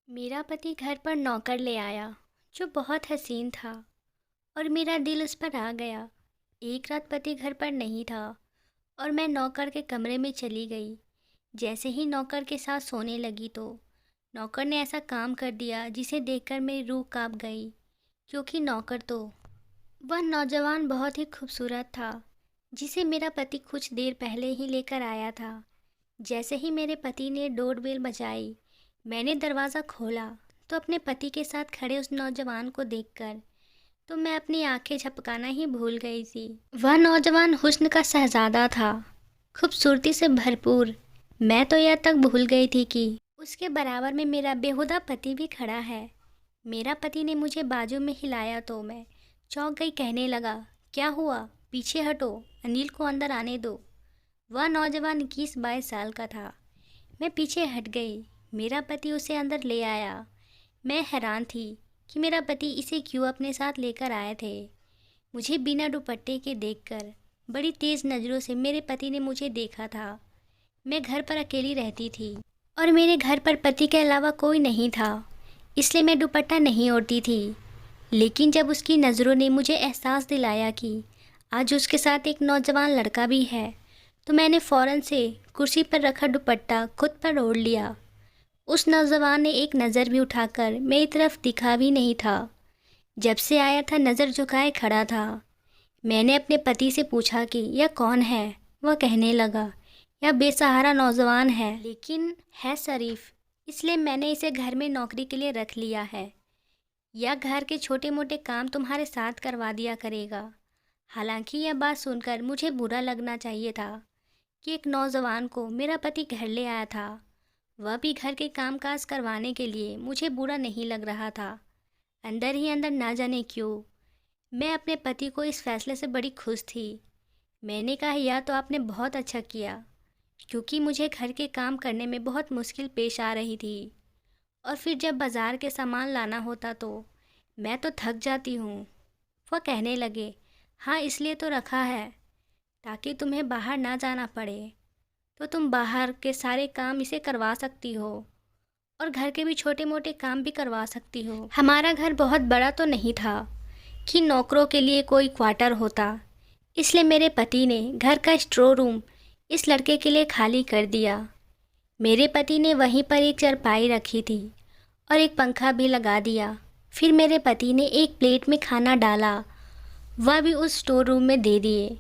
मेरा पति घर पर नौकर ले आया जो बहुत हसीन था और मेरा दिल उस पर आ गया। एक रात पति घर पर नहीं था और मैं नौकर के कमरे में चली गई। जैसे ही नौकर के साथ सोने लगी तो नौकर ने ऐसा काम कर दिया जिसे देखकर मेरी रूह कांप गई, क्योंकि नौकर तो वह नौजवान बहुत ही खूबसूरत था जिसे मेरा पति कुछ देर पहले ही लेकर आया था। जैसे ही मेरे पति ने डोरबेल बजाई, मैंने दरवाज़ा खोला तो अपने पति के साथ खड़े उस नौजवान को देखकर तो मैं अपनी आंखें झपकाना ही भूल गई थी। वह नौजवान हुस्न का शहजादा था, खूबसूरती से भरपूर। मैं तो यह तक भूल गई थी कि उसके बराबर में मेरा बेहुदा पति भी खड़ा है। मेरा पति ने मुझे बाजू में हिलाया तो मैं चौंक गई। कहने लगा, क्या हुआ? पीछे हटो, अनिल को अंदर आने दो। वह नौजवान 21-22 साल का था। मैं पीछे हट गई। मेरा पति उसे अंदर ले आया। मैं हैरान थी कि मेरा पति इसे क्यों अपने साथ लेकर आए थे। मुझे बिना दुपट्टे के देखकर बड़ी तेज़ नज़रों से मेरे पति ने मुझे देखा था। मैं घर पर अकेली रहती थी और मेरे घर पर पति के अलावा कोई नहीं था, इसलिए मैं दुपट्टा नहीं ओढ़ती थी। लेकिन जब उसकी नज़रों ने मुझे एहसास दिलाया कि आज उसके साथ एक नौजवान लड़का भी है, तो मैंने फ़ौरन से कुर्सी पर रखा दुपट्टा खुद पर ओढ़ लिया। उस नौजवान ने एक नज़र भी उठाकर मेरी तरफ दिखा भी नहीं था। जब से आया था नज़र झुकाए खड़ा था। मैंने अपने पति से पूछा कि यह कौन है। वह कहने लगा, यह बेसहारा नौजवान है, लेकिन है शरीफ, इसलिए मैंने इसे घर में नौकरी के लिए रख लिया है। यह घर के छोटे मोटे काम तुम्हारे साथ करवा दिया करेगा। हालांकि यह बात सुनकर मुझे बुरा लगना चाहिए था कि एक नौजवान को मेरा पति घर ले आया था, वह भी घर के कामकाज करवाने के लिए। मुझे बुरा नहीं लग रहा था। अंदर ही अंदर ना जाने क्यों मैं अपने पति को इस फैसले से बड़ी खुश थी। मैंने कहा, यह तो आपने बहुत अच्छा किया, क्योंकि मुझे घर के काम करने में बहुत मुश्किल पेश आ रही थी। और फिर जब बाज़ार के सामान लाना होता तो मैं तो थक जाती हूँ। वह कहने लगे, हाँ इसलिए तो रखा है ताकि तुम्हें बाहर ना जाना पड़े, तो तुम बाहर के सारे काम इसे करवा सकती हो और घर के भी छोटे मोटे काम भी करवा सकती हो। हमारा घर बहुत बड़ा तो नहीं था कि नौकरों के लिए कोई क्वार्टर होता, इसलिए मेरे पति ने घर का स्टोर रूम इस लड़के के लिए खाली कर दिया। मेरे पति ने वहीं पर एक चारपाई रखी थी और एक पंखा भी लगा दिया। फिर मेरे पति ने एक प्लेट में खाना डाला, वह भी उस स्टोर रूम में दे दिए।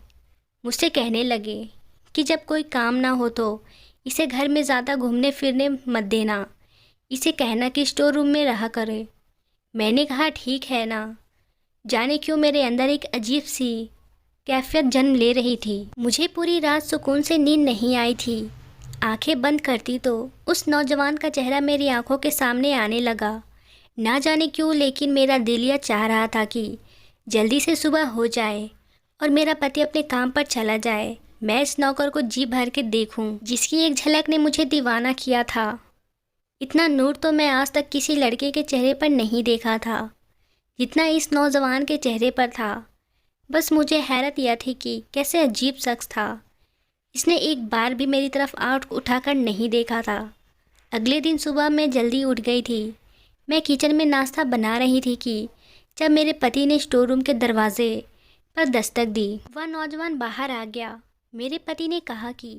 मुझसे कहने लगे कि जब कोई काम ना हो तो इसे घर में ज़्यादा घूमने फिरने मत देना, इसे कहना कि स्टोर रूम में रहा करे। मैंने कहा, ठीक है ना। जाने क्यों मेरे अंदर एक अजीब सी कैफियत जन्म ले रही थी। मुझे पूरी रात सुकून से नींद नहीं आई थी। आंखें बंद करती तो उस नौजवान का चेहरा मेरी आंखों के सामने आने लगा। ना जाने क्यों, लेकिन मेरा दिल यह चाह रहा था कि जल्दी से सुबह हो जाए और मेरा पति अपने काम पर चला जाए। मैं इस नौकर को जी भर के देखूं, जिसकी एक झलक ने मुझे दीवाना किया था। इतना नूर तो मैं आज तक किसी लड़के के चेहरे पर नहीं देखा था जितना इस नौजवान के चेहरे पर था। बस मुझे हैरत यह थी कि कैसे अजीब शख्स था। इसने एक बार भी मेरी तरफ आँख उठाकर नहीं देखा था। अगले दिन सुबह मैं जल्दी उठ गई थी। मैं किचन में नाश्ता बना रही थी कि जब मेरे पति ने स्टोर रूम के दरवाजे पर दस्तक दी। वह नौजवान बाहर आ गया। मेरे पति ने कहा कि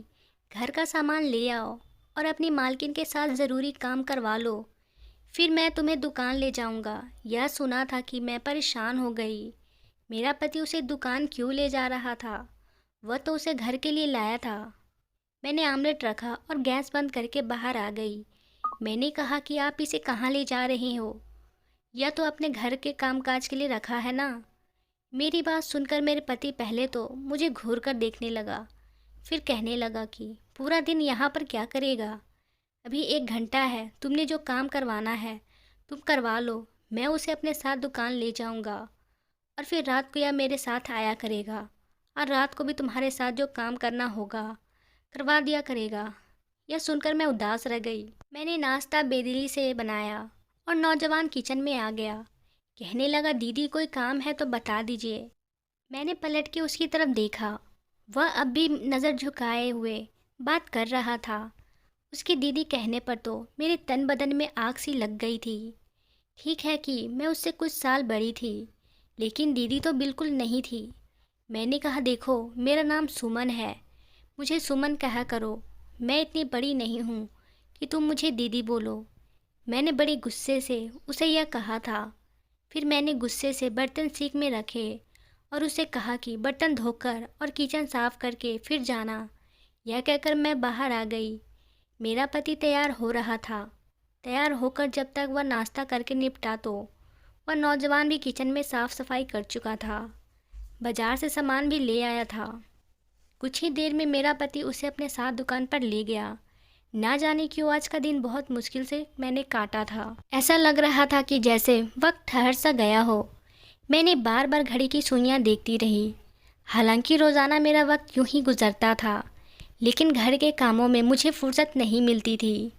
घर का सामान ले आओ और अपनी मालकिन के साथ ज़रूरी काम करवा लो, फिर मैं तुम्हें दुकान ले जाऊंगा। यह सुना था कि मैं परेशान हो गई। मेरा पति उसे दुकान क्यों ले जा रहा था? वह तो उसे घर के लिए लाया था। मैंने आमलेट रखा और गैस बंद करके बाहर आ गई। मैंने कहा कि आप इसे कहाँ ले जा रहे हो? यह तो अपने घर के कामकाज के लिए रखा है ना। मेरी बात सुनकर मेरे पति पहले तो मुझे घूर कर देखने लगा, फिर कहने लगा कि पूरा दिन यहाँ पर क्या करेगा? अभी 1 घंटा है, तुमने जो काम करवाना है तुम करवा लो। मैं उसे अपने साथ दुकान ले जाऊंगा और फिर रात को यह मेरे साथ आया करेगा और रात को भी तुम्हारे साथ जो काम करना होगा करवा दिया करेगा। यह सुनकर मैं उदास रह गई। मैंने नाश्ता बेदिली से बनाया और नौजवान किचन में आ गया। कहने लगा, दीदी कोई काम है तो बता दीजिए। मैंने पलट के उसकी तरफ देखा। वह अब भी नज़र झुकाए हुए बात कर रहा था। उसकी दीदी कहने पर तो मेरे तन बदन में आग सी लग गई थी। ठीक है कि मैं उससे कुछ साल बड़ी थी, लेकिन दीदी तो बिल्कुल नहीं थी। मैंने कहा, देखो मेरा नाम सुमन है, मुझे सुमन कहा करो। मैं इतनी बड़ी नहीं हूँ कि तुम मुझे दीदी बोलो। मैंने बड़े गुस्से से उसे यह कहा था। फिर मैंने गुस्से से बर्तन सिंक में रखे और उसे कहा कि बर्तन धोकर और किचन साफ करके फिर जाना। यह कहकर मैं बाहर आ गई। मेरा पति तैयार हो रहा था। तैयार होकर जब तक वह नाश्ता करके निपटा तो वह नौजवान भी किचन में साफ सफाई कर चुका था। बाजार से सामान भी ले आया था। कुछ ही देर में मेरा पति उसे अपने साथ दुकान पर ले गया। ना जाने क्यों आज का दिन बहुत मुश्किल से मैंने काटा था। ऐसा लग रहा था कि जैसे वक्त ठहर सा गया हो। मैंने बार बार घड़ी की सुइयां देखती रही। हालांकि रोज़ाना मेरा वक्त यूं ही गुजरता था, लेकिन घर के कामों में मुझे फुर्सत नहीं मिलती थी।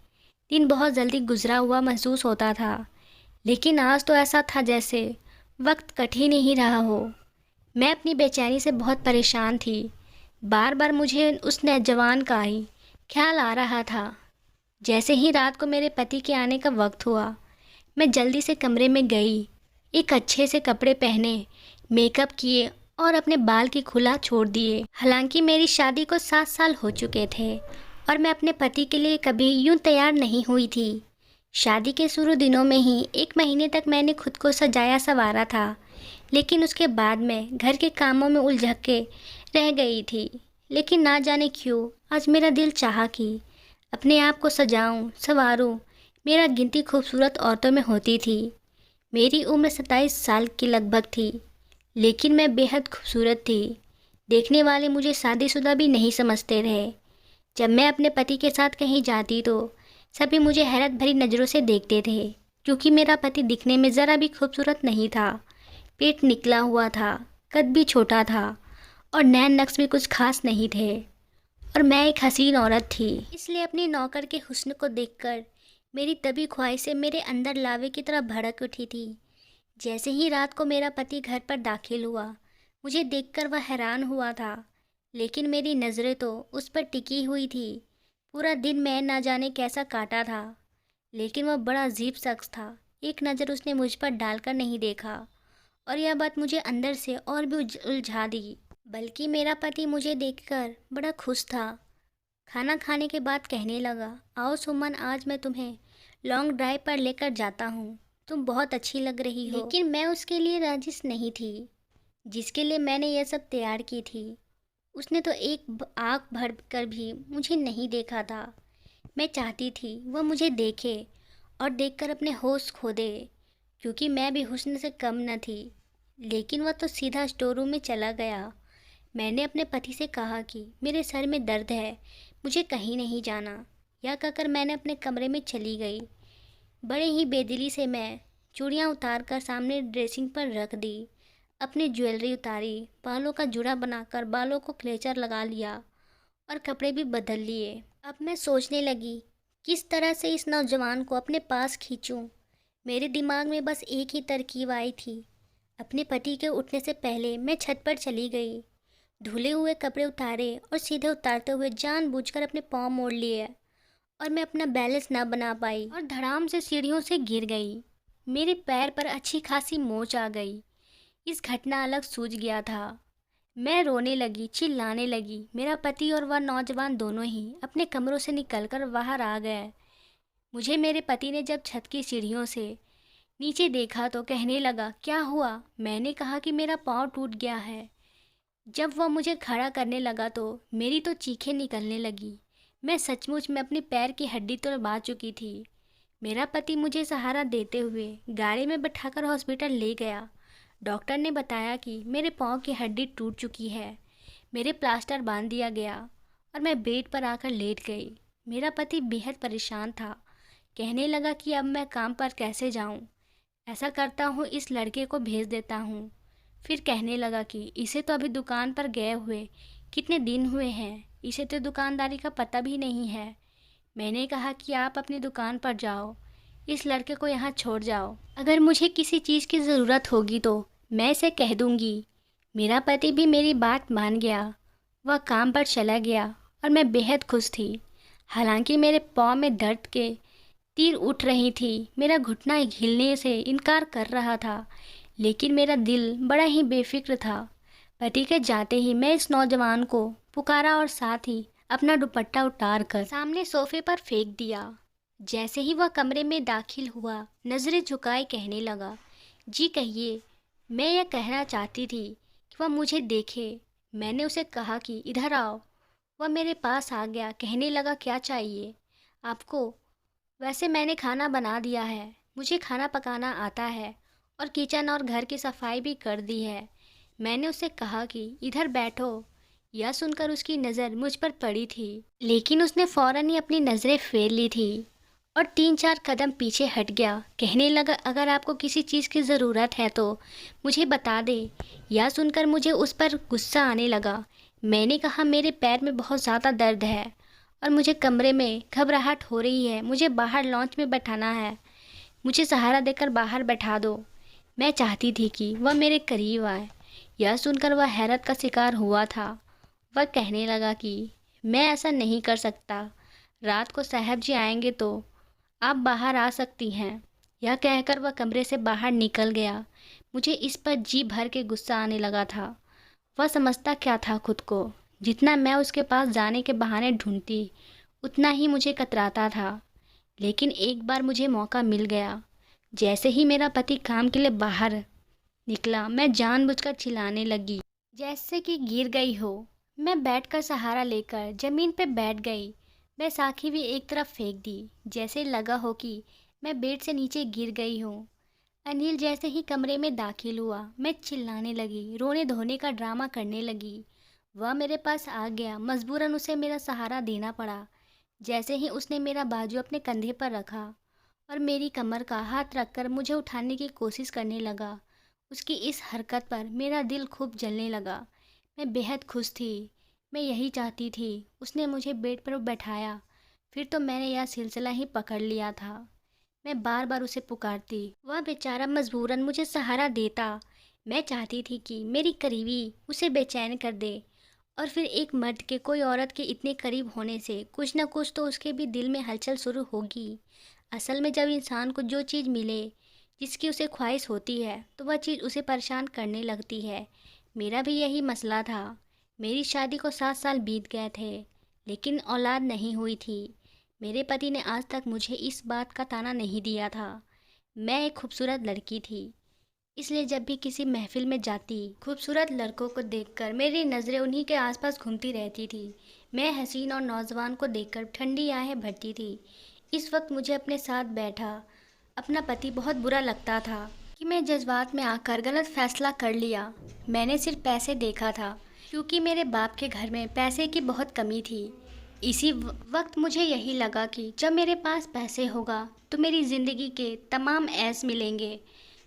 दिन बहुत जल्दी गुजरा हुआ महसूस होता था, लेकिन आज तो ऐसा था जैसे वक्त कट ही नहीं रहा हो। मैं अपनी बेचैनी से बहुत परेशान थी। बार बार मुझे उस नौजवान का ही ख्याल आ रहा था। जैसे ही रात को मेरे पति के आने का वक्त हुआ, मैं जल्दी से कमरे में गई। एक अच्छे से कपड़े पहने, मेकअप किए और अपने बाल की खुला छोड़ दिए। हालांकि मेरी शादी को 7 साल हो चुके थे और मैं अपने पति के लिए कभी यूं तैयार नहीं हुई थी। शादी के शुरू दिनों में ही 1 महीने तक मैंने खुद को सजाया संवारा था, लेकिन उसके बाद मैं घर के कामों में उलझ के रह गई थी। लेकिन ना जाने क्यों आज मेरा दिल चाहा कि अपने आप को सजाऊं, संवारूं। मेरा गिनती खूबसूरत औरतों में होती थी। मेरी उम्र 27 साल की लगभग थी, लेकिन मैं बेहद खूबसूरत थी। देखने वाले मुझे शादीशुदा भी नहीं समझते रहे। जब मैं अपने पति के साथ कहीं जाती तो सभी मुझे हैरत भरी नज़रों से देखते थे, क्योंकि मेरा पति दिखने में ज़रा भी खूबसूरत नहीं था। पेट निकला हुआ था, कद भी छोटा था और नैन नक्श भी कुछ खास नहीं थे, और मैं एक हसीन औरत थी। इसलिए अपनी नौकर के हुस्न को देखकर मेरी तभी ख्वाहिशें मेरे अंदर लावे की तरह भड़क उठी थी। जैसे ही रात को मेरा पति घर पर दाखिल हुआ, मुझे देखकर वह हैरान हुआ था, लेकिन मेरी नज़रें तो उस पर टिकी हुई थी। पूरा दिन मैं ना जाने कैसा काटा था, लेकिन वह बड़ा अजीब शख्स था। एक नज़र उसने मुझ पर डालकर नहीं देखा, और यह बात मुझे अंदर से और भी उलझा दी। बल्कि मेरा पति मुझे देखकर बड़ा खुश था। खाना खाने के बाद कहने लगा, आओ सुमन, आज मैं तुम्हें लॉन्ग ड्राइव पर लेकर जाता हूँ। तुम बहुत अच्छी लग रही हो। लेकिन मैं उसके लिए राजी नहीं थी, जिसके लिए मैंने यह सब तैयार की थी। उसने तो एक आँख भर कर भी मुझे नहीं देखा था। मैं चाहती थी वह मुझे देखे और देखकर अपने होश खो दे, क्योंकि मैं भी हुस्न से कम न थी। लेकिन वह तो सीधा स्टोर रूम में चला गया। मैंने अपने पति से कहा कि मेरे सर में दर्द है, मुझे कहीं नहीं जाना। यह कहकर मैंने अपने कमरे में चली गई। बड़े ही बेदिली से मैं चूड़ियाँ उतार कर सामने ड्रेसिंग पर रख दी। अपनी ज्वेलरी उतारी, बालों का जूड़ा बनाकर बालों को क्लेचर लगा लिया और कपड़े भी बदल लिए। अब मैं सोचने लगी किस तरह से इस नौजवान को अपने पास खींचूं। मेरे दिमाग में बस एक ही तरकीब आई थी। अपने पति के उठने से पहले मैं छत पर चली गई, धुले हुए कपड़े उतारे और सीधे उतारते हुए जानबूझकर अपने पाँव मोड़ लिए, और मैं अपना बैलेंस ना बना पाई और धड़ाम से सीढ़ियों से गिर गई। मेरे पैर पर अच्छी खासी मोच आ गई। इस घटना अलग सूझ गया था। मैं रोने लगी, चिल्लाने लगी। मेरा पति और वह नौजवान दोनों ही अपने कमरों से निकलकर बाहर आ गए। मुझे मेरे पति ने जब छत की सीढ़ियों से नीचे देखा तो कहने लगा, क्या हुआ? मैंने कहा कि मेरा पाँव टूट गया है। जब वह मुझे खड़ा करने लगा तो मेरी तो चीखें निकलने लगी। मैं सचमुच में अपने पैर की हड्डी तोड़वा चुकी थी। मेरा पति मुझे सहारा देते हुए गाड़ी में बैठाकर हॉस्पिटल ले गया। डॉक्टर ने बताया कि मेरे पाँव की हड्डी टूट चुकी है। मेरे प्लास्टर बांध दिया गया और मैं बेड पर आकर लेट गई। मेरा पति बेहद परेशान था। कहने लगा कि अब मैं काम पर कैसे जाऊं? ऐसा करता हूँ, इस लड़के को भेज देता हूँ। फिर कहने लगा कि इसे तो अभी दुकान पर गए हुए कितने दिन हुए हैं, इसे तो दुकानदारी का पता भी नहीं है। मैंने कहा कि आप अपनी दुकान पर जाओ, इस लड़के को यहाँ छोड़ जाओ। अगर मुझे किसी चीज़ की ज़रूरत होगी तो मैं इसे कह दूँगी। मेरा पति भी मेरी बात मान गया। वह काम पर चला गया और मैं बेहद खुश थी। हालांकि मेरे पाँव में दर्द के तीर उठ रही थी, मेरा घुटना हिलने से इनकार कर रहा था, लेकिन मेरा दिल बड़ा ही बेफिक्र था। पति के जाते ही मैं इस नौजवान को पुकारा और साथ ही अपना दुपट्टा उतार कर सामने सोफे पर फेंक दिया। जैसे ही वह कमरे में दाखिल हुआ, नजरें झुकाए कहने लगा, जी कहिए। मैं यह कहना चाहती थी कि वह मुझे देखे। मैंने उसे कहा कि इधर आओ। वह मेरे पास आ गया, कहने लगा, क्या चाहिए आपको? वैसे मैंने खाना बना दिया है, मुझे खाना पकाना आता है और किचन और घर की सफाई भी कर दी है। मैंने उसे कहा कि इधर बैठो। यह सुनकर उसकी नज़र मुझ पर पड़ी थी, लेकिन उसने फ़ौरन ही अपनी नज़रें फेर ली थी और 3-4 कदम पीछे हट गया। कहने लगा, अगर आपको किसी चीज़ की ज़रूरत है तो मुझे बता दे। यह सुनकर मुझे उस पर गुस्सा आने लगा। मैंने कहा, मेरे पैर में बहुत ज़्यादा दर्द है और मुझे कमरे में घबराहट हो रही है। मुझे बाहर लॉन्च में बैठाना है, मुझे सहारा देकर बाहर बैठा दो। मैं चाहती थी कि वह मेरे करीब आए। यह सुनकर वह हैरत का शिकार हुआ था। वह कहने लगा कि मैं ऐसा नहीं कर सकता, रात को साहब जी आएंगे तो आप बाहर आ सकती हैं। यह कहकर वह कमरे से बाहर निकल गया। मुझे इस पर जी भर के गुस्सा आने लगा था। वह समझता क्या था खुद को? जितना मैं उसके पास जाने के बहाने ढूंढती, उतना ही मुझे कतराता था। लेकिन एक बार मुझे मौका मिल गया। जैसे ही मेरा पति काम के लिए बाहर निकला, मैं जानबूझकर चिल्लाने लगी, जैसे कि गिर गई हो। मैं बैठकर सहारा लेकर ज़मीन पर बैठ गई। मैं साखी भी एक तरफ फेंक दी, जैसे लगा हो कि मैं बेड से नीचे गिर गई हूँ। अनिल जैसे ही कमरे में दाखिल हुआ, मैं चिल्लाने लगी, रोने धोने का ड्रामा करने लगी। वह मेरे पास आ गया, मजबूरन उसे मेरा सहारा देना पड़ा। जैसे ही उसने मेरा बाजू अपने कंधे पर रखा और मेरी कमर का हाथ रखकर मुझे उठाने की कोशिश करने लगा, उसकी इस हरकत पर मेरा दिल खूब जलने लगा। मैं बेहद खुश थी। मैं यही चाहती थी। उसने मुझे बेड पर बैठाया, फिर तो मैंने यह सिलसिला ही पकड़ लिया था। मैं बार बार उसे पुकारती, वह बेचारा मजबूरन मुझे सहारा देता। मैं चाहती थी कि मेरी करीबी उसे बेचैन कर दे, और फिर एक मर्द के कोई औरत के इतने करीब होने से कुछ न कुछ तो उसके भी दिल में हलचल शुरू होगी। असल में जब इंसान को जो चीज़ मिले, जिसकी उसे ख्वाहिश होती है, तो वह चीज़ उसे परेशान करने लगती है। मेरा भी यही मसला था। मेरी शादी को 7 साल बीत गए थे, लेकिन औलाद नहीं हुई थी। मेरे पति ने आज तक मुझे इस बात का ताना नहीं दिया था। मैं एक खूबसूरत लड़की थी, इसलिए जब भी किसी महफिल में जाती, खूबसूरत लड़कों को देखकर मेरी नज़रें उन्हीं के आसपास घूमती रहती थी। मैं हसीन और नौजवान को देखकर ठंडी आहें भरती थी। इस वक्त मुझे अपने साथ बैठा अपना पति बहुत बुरा लगता था कि मैं जज्बात में आकर गलत फैसला कर लिया। मैंने सिर्फ पैसे देखा था, क्योंकि मेरे बाप के घर में पैसे की बहुत कमी थी। इसी वक्त मुझे यही लगा कि जब मेरे पास पैसे होगा तो मेरी ज़िंदगी के तमाम ऐश मिलेंगे,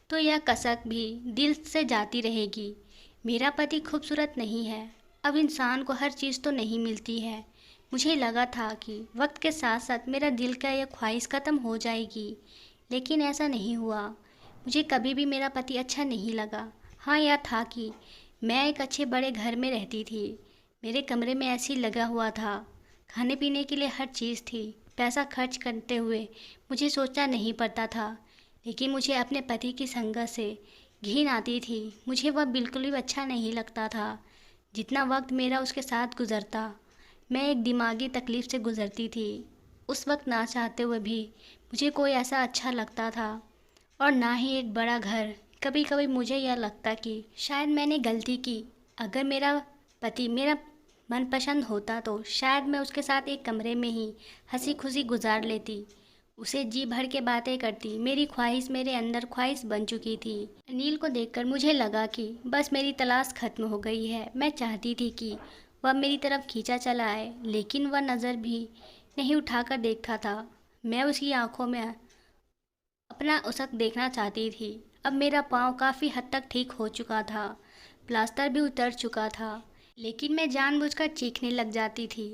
तो यह कसक भी दिल से जाती रहेगी। मेरा पति खूबसूरत नहीं है। अब इंसान को हर चीज़ तो नहीं मिलती है। मुझे लगा था कि वक्त के साथ साथ मेरा दिल का यह ख्वाहिश ख़त्म हो जाएगी, लेकिन ऐसा नहीं हुआ। मुझे कभी भी मेरा पति अच्छा नहीं लगा। हाँ, यह था कि मैं एक अच्छे बड़े घर में रहती थी। मेरे कमरे में ऐसी लगा हुआ था, खाने पीने के लिए हर चीज़ थी। पैसा खर्च करते हुए मुझे सोचना नहीं पड़ता था। लेकिन मुझे अपने पति की संगत से घिन आती थी। मुझे वह बिल्कुल भी अच्छा नहीं लगता था। जितना वक्त मेरा उसके साथ गुजरता, मैं एक दिमागी तकलीफ़ से गुजरती थी। उस वक्त ना चाहते हुए भी मुझे कोई ऐसा अच्छा लगता था, और ना ही एक बड़ा घर। कभी कभी मुझे यह लगता कि शायद मैंने गलती की। अगर मेरा पति मेरा मनपसंद होता तो शायद मैं उसके साथ एक कमरे में ही हंसी खुशी गुजार लेती, उसे जी भर के बातें करती। मेरी ख्वाहिश मेरे अंदर ख्वाहिश बन चुकी थी। अनिल को देखकर मुझे लगा कि बस मेरी तलाश खत्म हो गई है। मैं चाहती थी कि वह मेरी तरफ खींचा चला आए, लेकिन वह नज़र भी नहीं उठाकर देखता था। मैं उसकी आंखों में अपना उसक देखना चाहती थी। अब मेरा पाँव काफ़ी हद तक ठीक हो चुका था, प्लास्टर भी उतर चुका था, लेकिन मैं जानबूझकर चीखने लग जाती थी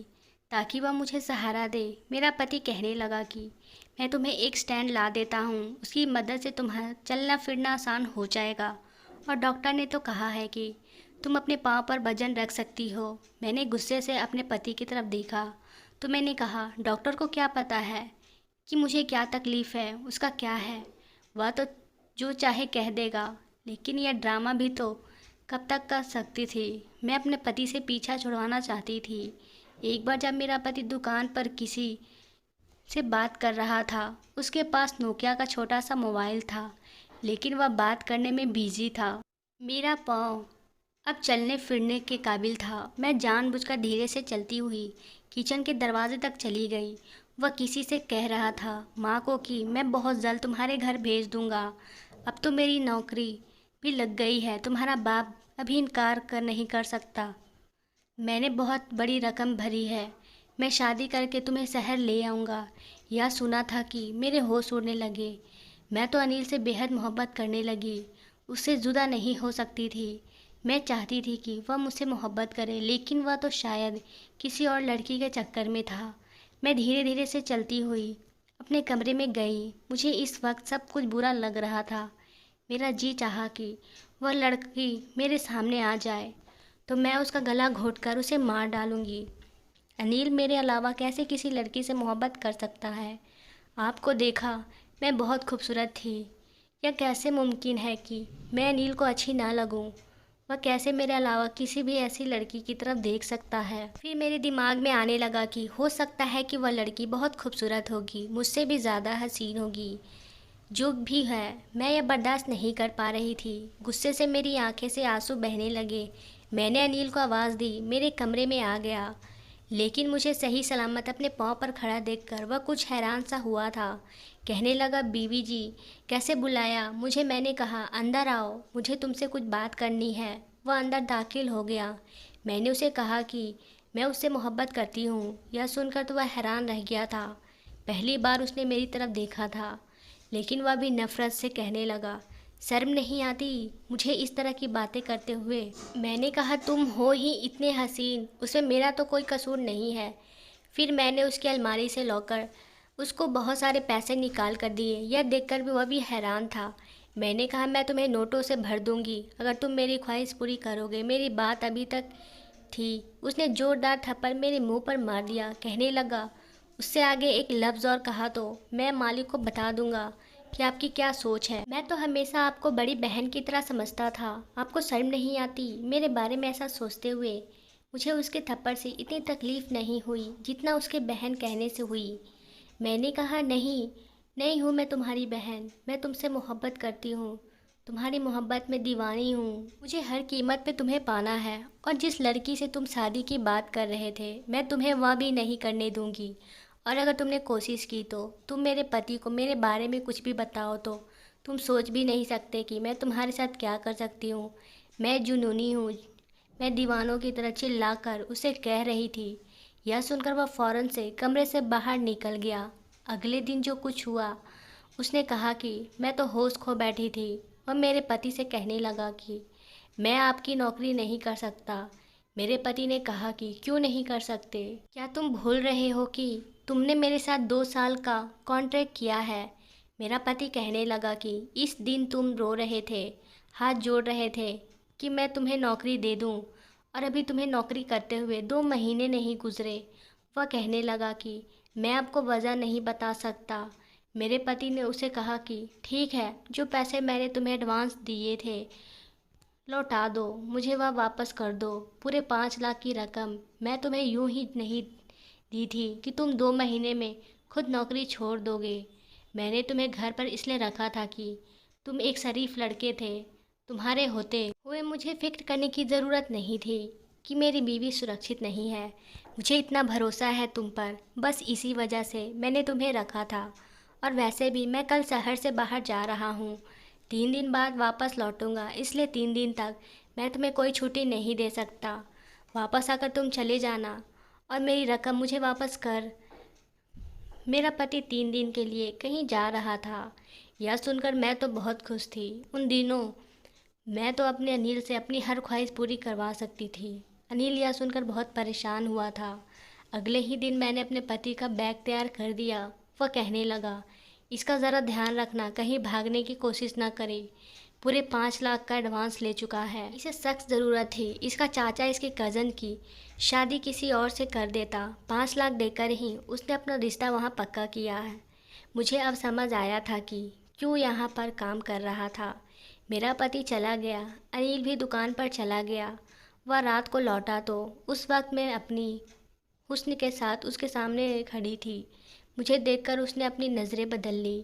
ताकि वह मुझे सहारा दे। मेरा पति कहने लगा कि मैं तुम्हें एक स्टैंड ला देता हूँ, उसकी मदद से तुम्हारा चलना फिरना आसान हो जाएगा, और डॉक्टर ने तो कहा है कि तुम अपने पाँव पर वजन रख सकती हो। मैंने गुस्से से अपने पति की तरफ देखा तो मैंने कहा, डॉक्टर को क्या पता है कि मुझे क्या तकलीफ़ है, उसका क्या है। वह तो जो चाहे कह देगा। लेकिन यह ड्रामा भी तो कब तक कर सकती थी। मैं अपने पति से पीछा छुड़वाना चाहती थी। एक बार जब मेरा पति दुकान पर किसी से बात कर रहा था, उसके पास नोकिया का छोटा सा मोबाइल था, लेकिन वह बात करने में बिजी था। मेरा पाँव अब चलने फिरने के काबिल था। मैं जानबूझकर धीरे से चलती हुई किचन के दरवाजे तक चली गई। वह किसी से कह रहा था माँ को कि मैं बहुत जल्द तुम्हारे घर भेज दूँगा। अब तो मेरी नौकरी भी लग गई है, तुम्हारा बाप अभी इनकार कर नहीं कर सकता। मैंने बहुत बड़ी रकम भरी है, मैं शादी करके तुम्हें शहर ले आऊँगा। यह सुना था कि मेरे होश उड़ने लगे। मैं तो अनिल से बेहद मोहब्बत करने लगी, उससे जुदा नहीं हो सकती थी। मैं चाहती थी कि वह मुझसे मोहब्बत करे, लेकिन वह तो शायद किसी और लड़की के चक्कर में था। मैं धीरे धीरे से चलती हुई अपने कमरे में गई। मुझे इस वक्त सब कुछ बुरा लग रहा था। मेरा जी चाहा कि वह लड़की मेरे सामने आ जाए तो मैं उसका गला घोंटकर उसे मार डालूंगी। अनिल मेरे अलावा कैसे किसी लड़की से मोहब्बत कर सकता है? आपको देखा, मैं बहुत खूबसूरत थी। यह कैसे मुमकिन है कि मैं अनिल को अच्छी ना लगूं? वह कैसे मेरे अलावा किसी भी ऐसी लड़की की तरफ देख सकता है? फिर मेरे दिमाग में आने लगा कि हो सकता है कि वह लड़की बहुत खूबसूरत होगी, मुझसे भी ज़्यादा हसीन होगी। जो भी है, मैं यह बर्दाश्त नहीं कर पा रही थी। गुस्से से मेरी आंखें से आंसू बहने लगे। मैंने अनिल को आवाज़ दी, मेरे कमरे में आ गया। लेकिन मुझे सही सलामत अपने पाँव पर खड़ा देखकर वह कुछ हैरान सा हुआ था। कहने लगा, बीवी जी कैसे बुलाया मुझे? मैंने कहा, अंदर आओ, मुझे तुमसे कुछ बात करनी है। वह अंदर दाखिल हो गया। मैंने उसे कहा कि मैं उससे मोहब्बत करती हूँ। यह सुनकर तो वह हैरान रह गया था। पहली बार उसने मेरी तरफ देखा था। लेकिन वह भी नफ़रत से कहने लगा, शर्म नहीं आती मुझे इस तरह की बातें करते हुए? मैंने कहा, तुम हो ही इतने हसीन, उसमें मेरा तो कोई कसूर नहीं है। फिर मैंने उसकी अलमारी से लौकर उसको बहुत सारे पैसे निकाल कर दिए। यह देखकर भी वह भी हैरान था। मैंने कहा, मैं तुम्हें नोटों से भर दूंगी अगर तुम मेरी ख्वाहिश पूरी करोगे। मेरी बात अभी तक थी। उसने जोरदार थप्पड़ मेरे मुंह पर मार दिया। कहने लगा, उससे आगे एक लफ्ज़ और कहा तो मैं मालिक को बता दूंगा कि आपकी क्या सोच है। मैं तो हमेशा आपको बड़ी बहन की तरह समझता था। आपको शर्म नहीं आती मेरे बारे में ऐसा सोचते हुए? मुझे उसके थप्पड़ से इतनी तकलीफ़ नहीं हुई जितना उसके बहन कहने से हुई। मैंने कहा, नहीं नहीं हूँ मैं तुम्हारी बहन, मैं तुमसे मोहब्बत करती हूँ, तुम्हारी मोहब्बत में दीवानी हूँ। मुझे हर कीमत पे तुम्हें पाना है। और जिस लड़की से तुम शादी की बात कर रहे थे, मैं तुम्हें वह भी नहीं करने दूंगी। और अगर तुमने कोशिश की तो तुम मेरे पति को मेरे बारे में कुछ भी बताओ तो तुम सोच भी नहीं सकते कि मैं तुम्हारे साथ क्या कर सकती हूँ। मैं जुनूनी हूँ। मैं दीवानों की तरह चिल्लाकर उसे कह रही थी। यह सुनकर वह फौरन से कमरे से बाहर निकल गया। अगले दिन जो कुछ हुआ, उसने कहा कि मैं तो होश खो बैठी थी और मेरे पति से कहने लगा कि मैं आपकी नौकरी नहीं कर सकता। मेरे पति ने कहा कि क्यों नहीं कर सकते? क्या तुम भूल रहे हो कि तुमने मेरे साथ 2 साल का कॉन्ट्रैक्ट किया है? मेरा पति कहने लगा कि इस दिन तुम रो रहे थे, हाथ जोड़ रहे थे कि मैं तुम्हें नौकरी दे दूं, और अभी तुम्हें नौकरी करते हुए 2 महीने नहीं गुजरे। वह कहने लगा कि मैं आपको वजह नहीं बता सकता। मेरे पति ने उसे कहा कि ठीक है, जो पैसे मैंने तुम्हें एडवांस दिए थे लौटा दो, मुझे वह वापस कर दो। पूरे 5 लाख की रकम मैं तुम्हें यूं ही नहीं दी थी कि तुम 2 महीने में खुद नौकरी छोड़ दोगे। मैंने तुम्हें घर पर इसलिए रखा था कि तुम एक शरीफ लड़के थे। तुम्हारे होते हुए मुझे फिक्र करने की ज़रूरत नहीं थी कि मेरी बीवी सुरक्षित नहीं है। मुझे इतना भरोसा है तुम पर, बस इसी वजह से मैंने तुम्हें रखा था। और वैसे भी मैं कल शहर से बाहर जा रहा हूँ, 3 दिन बाद वापस लौटूंगा, इसलिए 3 दिन तक मैं तुम्हें कोई छुट्टी नहीं दे सकता। वापस आकर तुम चले जाना और मेरी रकम मुझे वापस कर। मेरा पति 3 दिन के लिए कहीं जा रहा था। यह सुनकर मैं तो बहुत खुश थी। उन दिनों मैं तो अपने अनिल से अपनी हर ख्वाहिश पूरी करवा सकती थी। अनिल यह सुनकर बहुत परेशान हुआ था। अगले ही दिन मैंने अपने पति का बैग तैयार कर दिया। वह कहने लगा, इसका ज़रा ध्यान रखना, कहीं भागने की कोशिश ना करे। पूरे 5 लाख का एडवांस ले चुका है। इसे सख्त ज़रूरत थी। इसका चाचा इसके कज़न की शादी किसी और से कर देता। 5 लाख देकर ही उसने अपना रिश्ता वहाँ पक्का किया है। मुझे अब समझ आया था कि क्यों यहाँ पर काम कर रहा था। मेरा पति चला गया, अनिल भी दुकान पर चला गया। वह रात को लौटा तो उस वक्त मैं अपनी हुस्न के साथ उसके सामने खड़ी थी। मुझे देखकर उसने अपनी नज़रें बदल ली।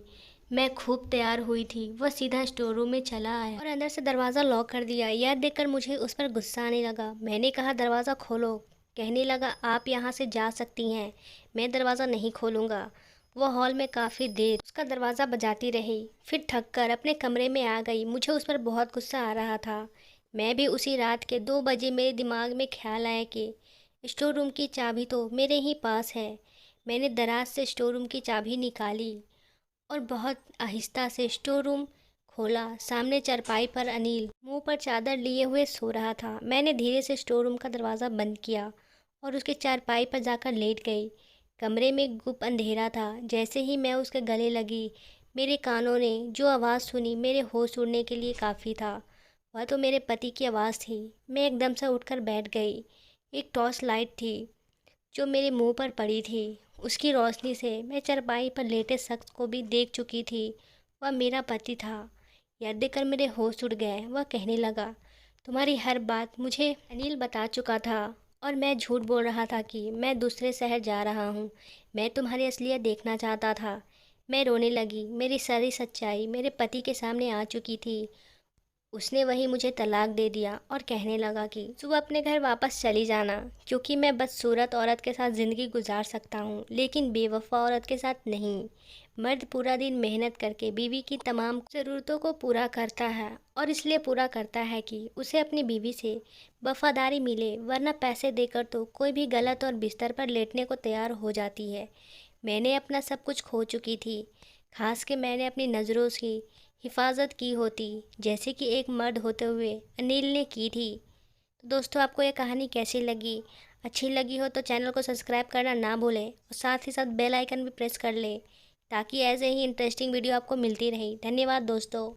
मैं खूब तैयार हुई थी। वह सीधा स्टोर रूम में चला आया और अंदर से दरवाज़ा लॉक कर दिया। यह देखकर मुझे उस पर गुस्सा आने लगा। मैंने कहा, दरवाज़ा खोलो। कहने लगा, आप यहाँ से जा सकती हैं, मैं दरवाज़ा नहीं खोलूँगा। वह हॉल में काफ़ी देर उसका दरवाज़ा बजाती रही, फिर थक कर अपने कमरे में आ गई। मुझे उस पर बहुत गुस्सा आ रहा था। मैं भी उसी रात के 2 बजे मेरे दिमाग में ख्याल आया कि स्टोर रूम की चाबी तो मेरे ही पास है। मैंने दराज से स्टोर रूम की चाबी निकाली और बहुत आहिस्ता से स्टोर रूम खोला। सामने चारपाई पर अनिल मुंह पर चादर लिए हुए सो रहा था। मैंने धीरे से स्टोर रूम का दरवाज़ा बंद किया और उसके चारपाई पर जाकर लेट गई। कमरे में गुप अंधेरा था। जैसे ही मैं उसके गले लगी, मेरे कानों ने जो आवाज़ सुनी मेरे होश उड़ने के लिए काफ़ी था। वह तो मेरे पति की आवाज़ थी। मैं एकदम से उठकर बैठ गई। एक टॉर्च लाइट थी जो मेरे मुंह पर पड़ी थी। उसकी रोशनी से मैं चारपाई पर लेटे शख्स को भी देख चुकी थी। वह मेरा पति था। यह देखकर मेरे होश उड़ गए। वह कहने लगा, तुम्हारी हर बात मुझे अनिल बता चुका था और मैं झूठ बोल रहा था कि मैं दूसरे शहर जा रहा हूँ। मैं तुम्हारी असलियत देखना चाहता था। मैं रोने लगी। मेरी सारी सच्चाई मेरे पति के सामने आ चुकी थी। उसने वही मुझे तलाक दे दिया और कहने लगा कि सुबह अपने घर वापस चली जाना, क्योंकि मैं बदसूरत औरत के साथ ज़िंदगी गुजार सकता हूँ, लेकिन बेवफा औरत के साथ नहीं। मर्द पूरा दिन मेहनत करके बीवी की तमाम ज़रूरतों को पूरा करता है और इसलिए पूरा करता है कि उसे अपनी बीवी से वफादारी मिले, वरना पैसे देकर तो कोई भी गलत और बिस्तर पर लेटने को तैयार हो जाती है। मैंने अपना सब कुछ खो चुकी थी। खास के मैंने अपनी नज़रों की हिफाजत की होती, जैसे कि एक मर्द होते हुए अनिल ने की थी। तो दोस्तों, आपको ये कहानी कैसी लगी? अच्छी लगी हो तो चैनल को सब्सक्राइब करना ना भूलें और साथ ही साथ बेल आइकन भी प्रेस कर लें, ताकि ऐसे ही इंटरेस्टिंग वीडियो आपको मिलती रही। धन्यवाद दोस्तों।